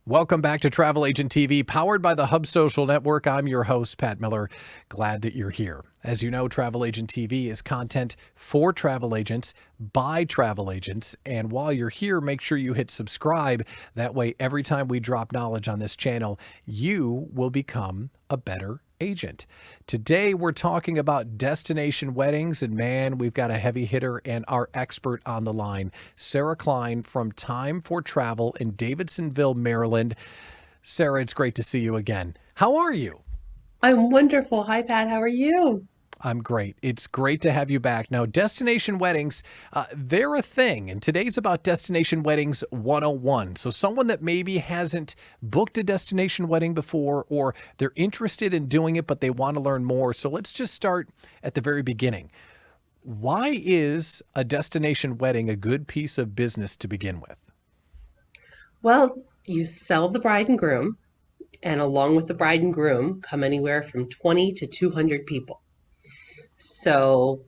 Welcome back to Travel Agent TV, powered by the Hub Social Network. I'm your host, Pat Miller. Glad that you're here. As you know, Travel Agent TV is content for travel agents by travel agents. And while you're here, make sure you hit subscribe. That way, every time we drop knowledge on this channel, you will become a better agent. Today, we're talking about destination weddings, and man, we've got a heavy hitter and our expert on the line, Sarah Kline from Time for Travel in Davidsonville, Maryland. Sarah, it's great to see you again. How are you? I'm wonderful. Hi, Pat. How are you? I'm great. It's great to have you back. Now, destination weddings, they're a thing, and today's about Destination Weddings 101. So someone that maybe hasn't booked a destination wedding before, or they're interested in doing it, but they want to learn more. So let's just start at the very beginning. Why is a destination wedding a good piece of business to begin with? Well, you sell the bride and groom, and along with the bride and groom come anywhere from 20 to 200 people. So,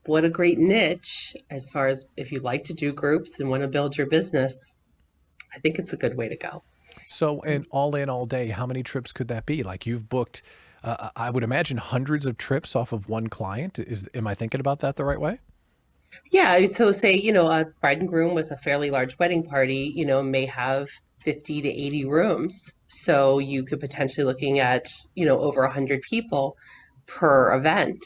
what a great niche as far as if you like to do groups and want to build your business. I think it's a good way to go. So, and all in all day, how many trips could that be? Like you've booked, I would imagine hundreds of trips off of one client. Am I thinking about that the right way? Yeah, so say, a bride and groom with a fairly large wedding party, may have 50 to 80 rooms. So you could potentially looking at, over 100 people per event.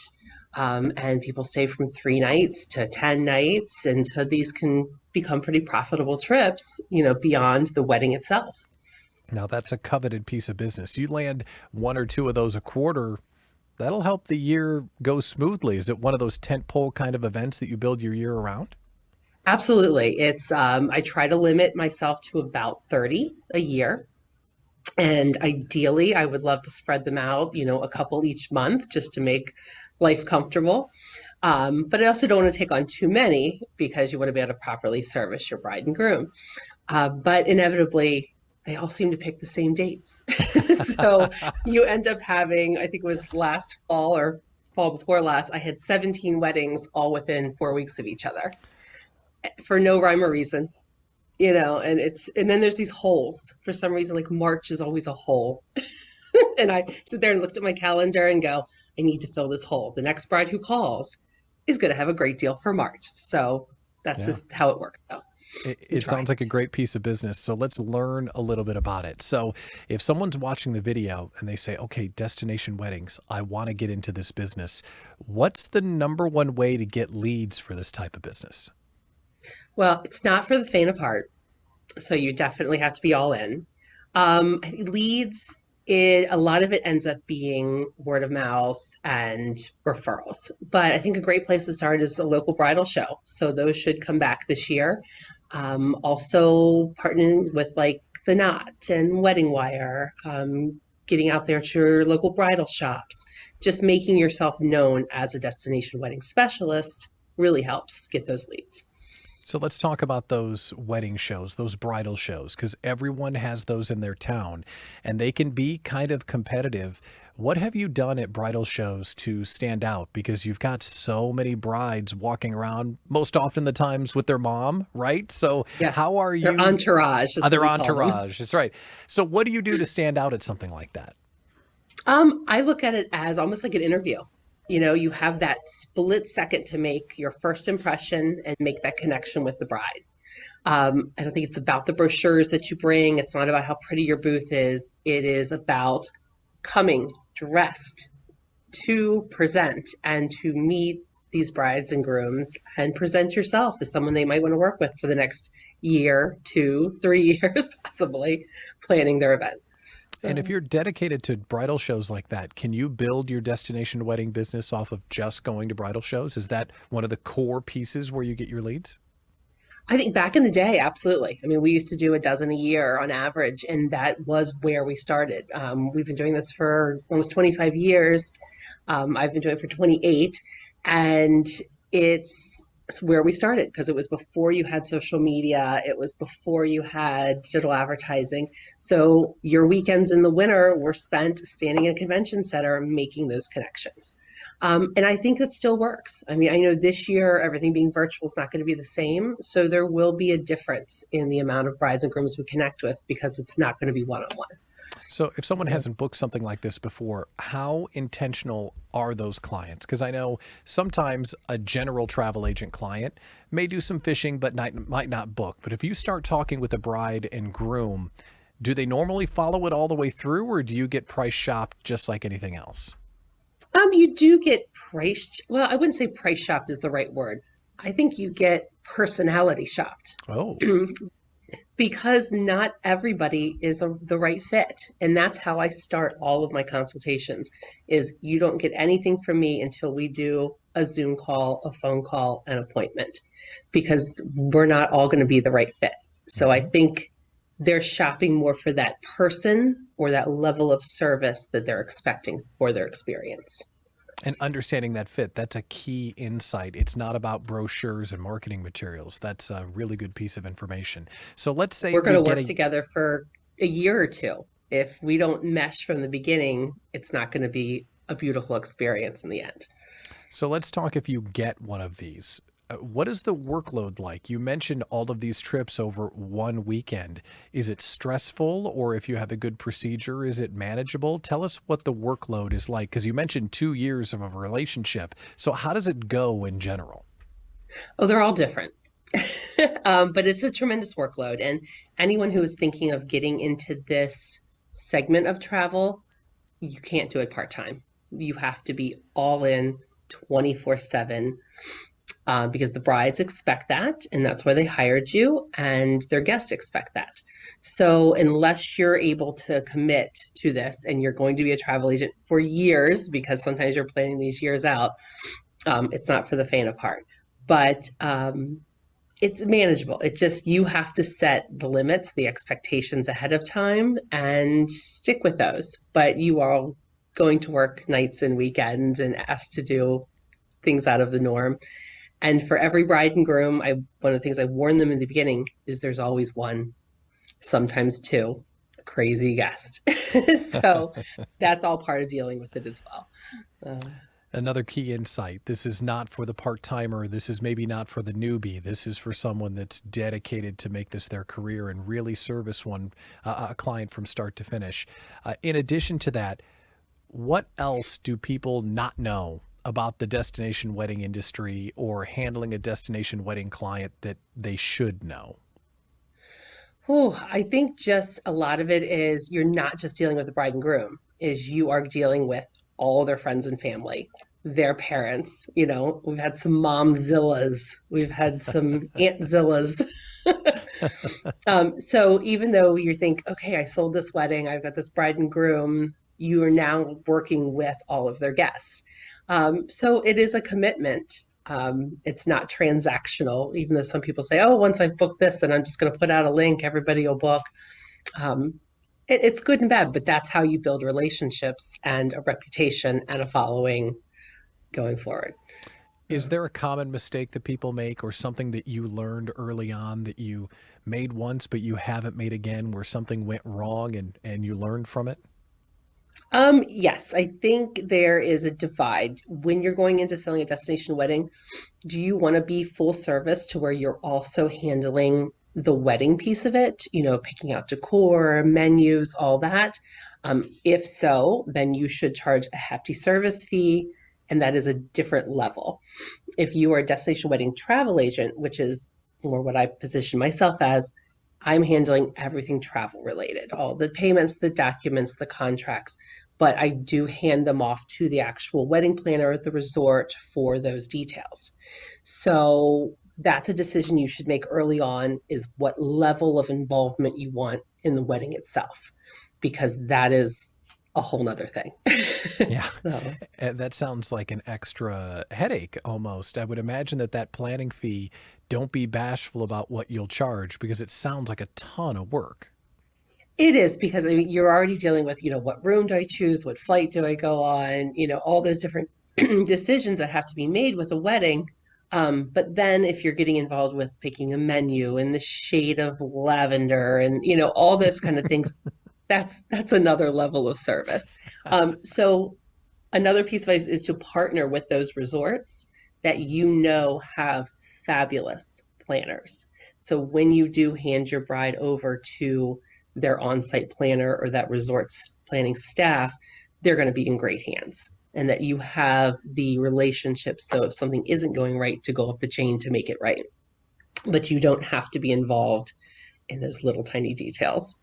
And people stay from 3 nights to 10 nights. And so these can become pretty profitable trips, beyond the wedding itself. Now that's a coveted piece of business. You land one or two of those a quarter, that'll help the year go smoothly. Is it one of those tent pole kind of events that you build your year around? Absolutely. I try to limit myself to about 30 a year. And ideally, I would love to spread them out, a couple each month just to make life comfortable. But I also don't want to take on too many because you want to be able to properly service your bride and groom. But inevitably, they all seem to pick the same dates. So you end up having, I think it was last fall or fall before last, I had 17 weddings all within 4 weeks of each other for no rhyme or reason. And then there's these holes. For some reason, like March is always a hole. And I sit there and looked at my calendar and go, I need to fill this hole. The next bride who calls is going to have a great deal for March. So that's Yeah. just how it worked out. We It try. sounds like a great piece of business. So let's learn a little bit about it. So if someone's watching the video and they say, okay, destination weddings, I want to get into this business. What's the number one way to get leads for this type of business? Well, it's not for the faint of heart. So you definitely have to be all in. I think leads, a lot of it ends up being word of mouth and referrals. But I think a great place to start is a local bridal show. So those should come back this year. Also partnering with like The Knot and Wedding Wire, getting out there to your local bridal shops, just making yourself known as a destination wedding specialist really helps get those leads. So let's talk about those wedding shows, those bridal shows, because everyone has those in their town and they can be kind of competitive. What have you done at bridal shows to stand out? Because you've got so many brides walking around, most often the times with their mom, right? So Yeah, how are their you? entourage is what Their we call them. entourage. That's right. So what do you do to stand out at something like that? I look at it as almost like an interview. You have that split second to make your first impression and make that connection with the bride. I don't think it's about the brochures that you bring. It's not about how pretty your booth is. It is about coming dressed to present and to meet these brides and grooms and present yourself as someone they might want to work with for the next year, 2, 3 years, possibly planning their event. And if Um, you're dedicated to bridal shows like that, can you build your destination wedding business off of just going to bridal shows? Is that one of the core pieces where you get your leads? I think back in the day, absolutely. I mean, we used to do a dozen a year on average, and that was where we started. We've been doing this for almost 25 years. I've been doing it for 28, and it's where we started because it was before you had social media, it was before you had digital advertising. So your weekends in the winter were spent standing in a convention center making those connections. And I think that still works. I mean, I know this year everything being virtual is not going to be the same. So there will be a difference in the amount of brides and grooms we connect with because it's not going to be one on one. So, if someone hasn't booked something like this before, how intentional are those clients? Because I know sometimes a general travel agent client may do some fishing but might not book. But if you start talking with the bride and groom, do they normally follow it all the way through, or do you get price shopped just like anything else? You do get price, well, I wouldn't say price shopped is the right word. I think you get personality shopped. Oh, Because not everybody is the right fit, and that's how I start all of my consultations. Is you don't get anything from me until we do a Zoom call, a phone call, an appointment, because we're not all going to be the right fit. So I mhm. think they're shopping more for that person or that level of service that they're expecting for their experience. And understanding that fit, that's a key insight. It's not about brochures and marketing materials. That's a really good piece of information. So let's say We're going we to get work a together for a year or two. If we don't mesh from the beginning, it's not going to be a beautiful experience in the end. So let's talk if you get one of these. What is the workload like? You mentioned all of these trips over one weekend. Is it stressful, or if you have a good procedure, is it manageable? Tell us what the workload is like, because you mentioned 2 years of a relationship. So how does it go in general? Oh, they're all different. But it's a tremendous workload. And anyone who is thinking of getting into this segment of travel, you can't do it part time. You have to be all in 24/7 because the brides expect that, and that's why they hired you, and their guests expect that. So, unless you're able to commit to this and you're going to be a travel agent for years, because sometimes you're planning these years out, it's not for the faint of heart. But it's manageable. It just, you have to set the limits, the expectations ahead of time and stick with those. But you are going to work nights and weekends and asked to do things out of the norm. And for every bride and groom, one of the things I warn them in the beginning is there's always one, sometimes two, crazy guest. So that's all part of dealing with it as well. Uh, Another key insight. This is not for the part timer. This is maybe not for the newbie. This is for someone that's dedicated to make this their career and really service a client from start to finish. In addition to that, what else do people not know about the destination wedding industry or handling a destination wedding client that they should know? Oh, I think just a lot of it is you're not just dealing with the bride and groom, is you are dealing with all their friends and family, their parents. You know, we've had some momzillas, we've had some auntzillas. So even though you think, okay, I sold this wedding, I've got this bride and groom, you are now working with all of their guests. So it is a commitment. It's not transactional, even though some people say, oh, once I've booked this, then I'm just going to put out a link, everybody will book. Um, it's good and bad, but that's how you build relationships and a reputation and a following going forward. Is there a common mistake that people make, or something that you learned early on that you made once but you haven't made again, where something went wrong and you learned from it? Yes, I think there is a divide. When you're going into selling a destination wedding, do you want to be full service to where you're also handling the wedding piece of it, you know, picking out decor, menus, all that? If so, then you should charge a hefty service fee, and that is a different level. If you are a destination wedding travel agent, which is more what I position myself as, I'm handling everything travel related, all the payments, the documents, the contracts, but I do hand them off to the actual wedding planner at the resort for those details. So that's a decision you should make early on, is what level of involvement you want in the wedding itself, because that is a whole nother thing. Yeah, So. that sounds like an extra headache almost. I would imagine that planning fee, don't be bashful about what you'll charge, because it sounds like a ton of work. It is because I mean, you're already dealing with, you know, what room do I choose? What flight do I go on? You know, all those different decisions that have to be made with a wedding. But then if you're getting involved with picking a menu and the shade of lavender and all this kind of things, that's another level of service. So another piece of advice is to partner with those resorts that have fabulous planners. So when you do hand your bride over to their on-site planner or that resort's planning staff, they're going to be in great hands. And that you have the relationship. So if something isn't going right, to go up the chain to make it right. But you don't have to be involved in those little tiny details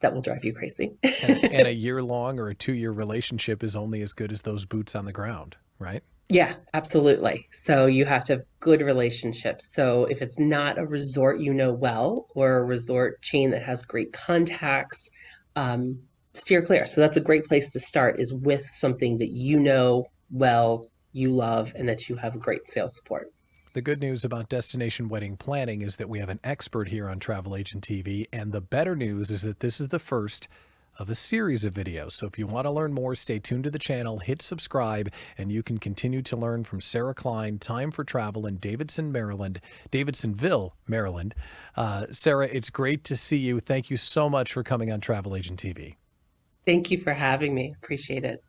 that will drive you crazy. And a year-long or a 2-year relationship is only as good as those boots on the ground, right? Yeah, absolutely. So you have to have good relationships. So if it's not a resort you know well or a resort chain that has great contacts, um, steer clear. So that's a great place to start, is with something that you know well, you love, and that you have great sales support. The good news about destination wedding planning is that we have an expert here on Travel Agent TV, and the better news is that this is the first of a series of videos. So if you want to learn more, stay tuned to the channel, hit subscribe, and you can continue to learn from Sarah Kline, Time for Travel in Davidsonville, Maryland. Sarah, it's great to see you. Thank you so much for coming on Travel Agent TV. Thank you for having me. Appreciate it.